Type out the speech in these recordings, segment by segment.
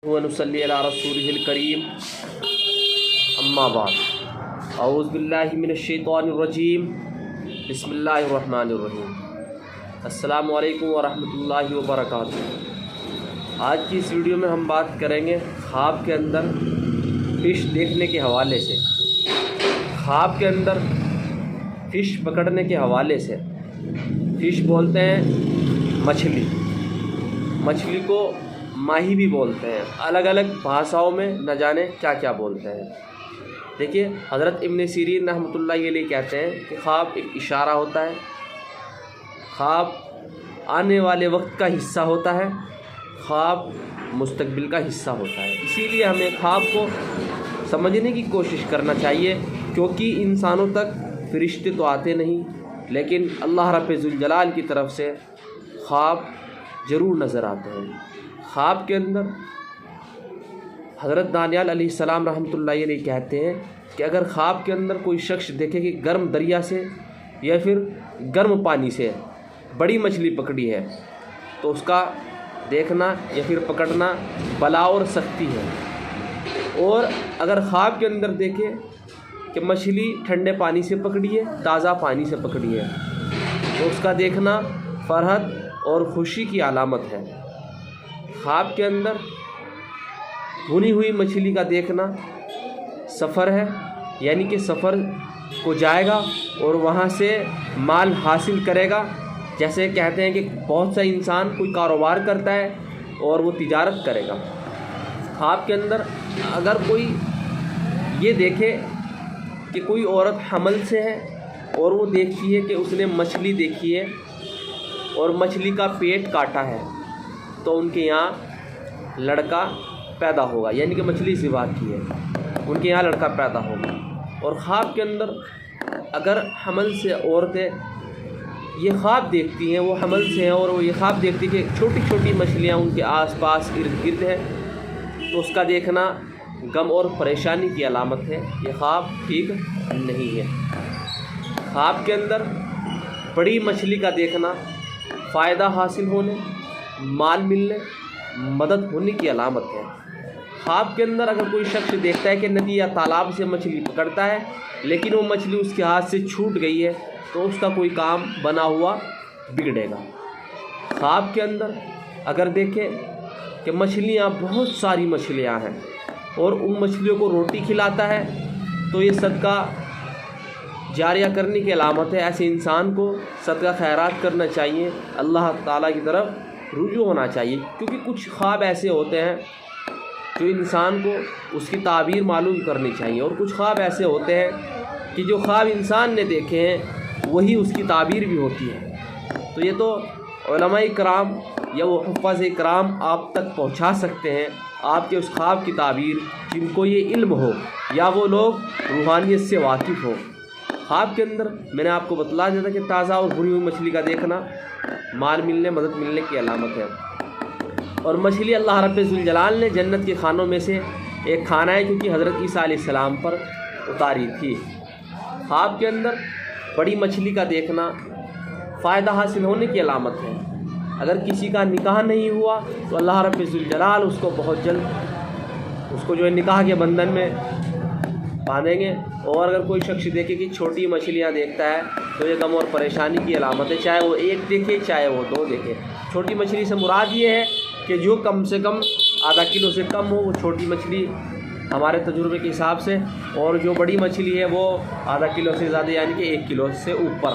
ونصلی علی رسولہ الکریم اما بعد اعوذ باللہ من الشیطان الرجیم بسم اللہ الرحمن الرحیم السلام علیکم ورحمۃ اللہ وبرکاتہ۔ آج کی اس ویڈیو میں ہم بات کریں گے خواب کے اندر فش دیکھنے کے حوالے سے، خواب کے اندر فش پکڑنے کے حوالے سے۔ فش بولتے ہیں مچھلی کو ماہی بھی بولتے ہیں، الگ الگ بھاشاؤں میں نہ جانے کیا کیا بولتے ہیں۔ دیکھیے، حضرت ابن سیرین رحمۃ اللہ علیہ کہتے ہیں کہ خواب ایک اشارہ ہوتا ہے، خواب آنے والے وقت کا حصہ ہوتا ہے، خواب مستقبل کا حصہ ہوتا ہے۔ اسی لیے ہمیں خواب کو سمجھنے کی کوشش کرنا چاہیے، کیونکہ انسانوں تک فرشتے تو آتے نہیں، لیکن اللہ رب ذوالجلال کی طرف سے خواب ضرور نظر آتے ہیں۔ خواب کے اندر حضرت دانیال علیہ السلام رحمۃ اللہ علیہ کہتے ہیں کہ اگر خواب کے اندر کوئی شخص دیکھے کہ گرم دریا سے یا پھر گرم پانی سے بڑی مچھلی پکڑی ہے، تو اس کا دیکھنا یا پھر پکڑنا بلا اور سختی ہے۔ اور اگر خواب کے اندر دیکھے کہ مچھلی ٹھنڈے پانی سے پکڑی ہے، تازہ پانی سے پکڑی ہے، تو اس کا دیکھنا فرحت اور خوشی کی علامت ہے۔ خواب کے اندر بھنی ہوئی مچھلی کا دیکھنا سفر ہے، یعنی کہ سفر کو جائے گا اور وہاں سے مال حاصل کرے گا۔ جیسے کہتے ہیں کہ بہت سا انسان کوئی کاروبار کرتا ہے اور وہ تجارت کرے گا۔ خواب کے اندر اگر کوئی یہ دیکھے کہ کوئی عورت حمل سے ہے اور وہ دیکھتی ہے کہ اس نے مچھلی دیکھی ہے اور مچھلی کا پیٹ کاٹا ہے، تو ان کے یہاں لڑکا پیدا ہوگا، یعنی کہ مچھلی ذبح کی ہے، ان کے یہاں لڑکا پیدا ہوگا۔ اور خواب کے اندر اگر حمل سے عورتیں یہ خواب دیکھتی ہیں، وہ حمل سے ہیں اور وہ یہ خواب دیکھتی کہ چھوٹی چھوٹی مچھلیاں ان کے آس پاس ارد گرد ہیں، تو اس کا دیکھنا غم اور پریشانی کی علامت ہے، یہ خواب ٹھیک نہیں ہے۔ خواب کے اندر بڑی مچھلی کا دیکھنا فائدہ حاصل ہونے، مال ملنے، مدد ہونے کی علامت ہے۔ خواب کے اندر اگر کوئی شخص دیکھتا ہے کہ ندی یا تالاب سے مچھلی پکڑتا ہے، لیکن وہ مچھلی اس کے ہاتھ سے چھوٹ گئی ہے، تو اس کا کوئی کام بنا ہوا بگڑے گا۔ خواب کے اندر اگر دیکھیں کہ مچھلیاں بہت ساری مچھلیاں ہیں اور ان مچھلیوں کو روٹی کھلاتا ہے، تو یہ صدقہ جاریہ کرنے کی علامت ہے۔ ایسے انسان کو صدقہ خیرات کرنا چاہیے، اللہ تعالیٰ کی طرف رجوع ہونا چاہیے، کیونکہ کچھ خواب ایسے ہوتے ہیں جو انسان کو اس کی تعبیر معلوم کرنی چاہیے، اور کچھ خواب ایسے ہوتے ہیں کہ جو خواب انسان نے دیکھے ہیں وہی اس کی تعبیر بھی ہوتی ہے۔ تو یہ تو علماء کرام یا وہ حفاظ کرام آپ تک پہنچا سکتے ہیں آپ کے اس خواب کی تعبیر، جن کو یہ علم ہو یا وہ لوگ روحانیت سے واقف ہو۔ خواب کے اندر میں نے آپ کو بتلا دیا تھا کہ تازہ اور بھنی ہوئی مچھلی کا دیکھنا مال ملنے، مدد ملنے کی علامت ہے۔ اور مچھلی اللہ رب ذوالجلال نے جنت کے کھانوں میں سے ایک کھانا ہے، کیونکہ حضرت عیسیٰ علیہ السلام پر اتاری تھی۔ خواب کے اندر بڑی مچھلی کا دیکھنا فائدہ حاصل ہونے کی علامت ہے۔ اگر کسی کا نکاح نہیں ہوا تو اللہ رب ذوالجلال اس کو بہت جلد اس کو جو ہے نکاح کے بندھن میں باندھیں گے۔ اور اگر کوئی شخص دیکھے کہ چھوٹی مچھلیاں دیکھتا ہے تو یہ غم اور پریشانی کی علامت ہے، چاہے وہ ایک دیکھے چاہے وہ دو دیکھے۔ چھوٹی مچھلی سے مراد یہ ہے کہ جو کم سے کم آدھا کلو سے کم ہو، وہ چھوٹی مچھلی ہمارے تجربے کے حساب سے، اور جو بڑی مچھلی ہے وہ آدھا کلو سے زیادہ، یعنی کہ 1 کلو سے اوپر،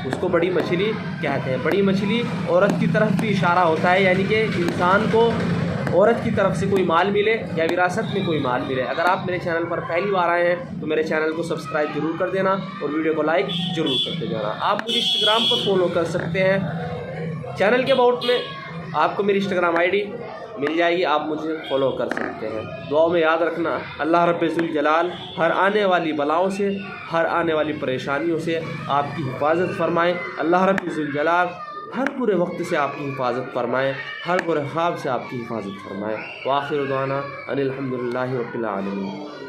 اس کو بڑی مچھلی کہتے ہیں۔ بڑی مچھلی عورت کی طرف بھی اشارہ ہوتا ہے، یعنی کہ انسان کو عورت کی طرف سے کوئی مال ملے یا وراثت میں کوئی مال ملے۔ اگر آپ میرے چینل پر پہلی بار آئے ہیں تو میرے چینل کو سبسکرائب ضرور کر دینا اور ویڈیو کو لائک ضرور کرتے جانا۔ آپ مجھے انسٹاگرام پر فالو کر سکتے ہیں، چینل کے اباؤٹ میں آپ کو میری انسٹاگرام آئی ڈی مل جائے گی، آپ مجھے فالو کر سکتے ہیں۔ دعاؤں میں یاد رکھنا، اللہ رب ذوالجلال ہر آنے والی بلاؤں سے، ہر آنے والی پریشانیوں سے آپ کی حفاظت فرمائیں۔ اللہ رب ذوالجلال ہر برے وقت سے آپ کی حفاظت فرمائیں، ہر برے خواب سے آپ کی حفاظت فرمائیں۔ وآخر دعوانا ان الحمد للہ رب العالمین۔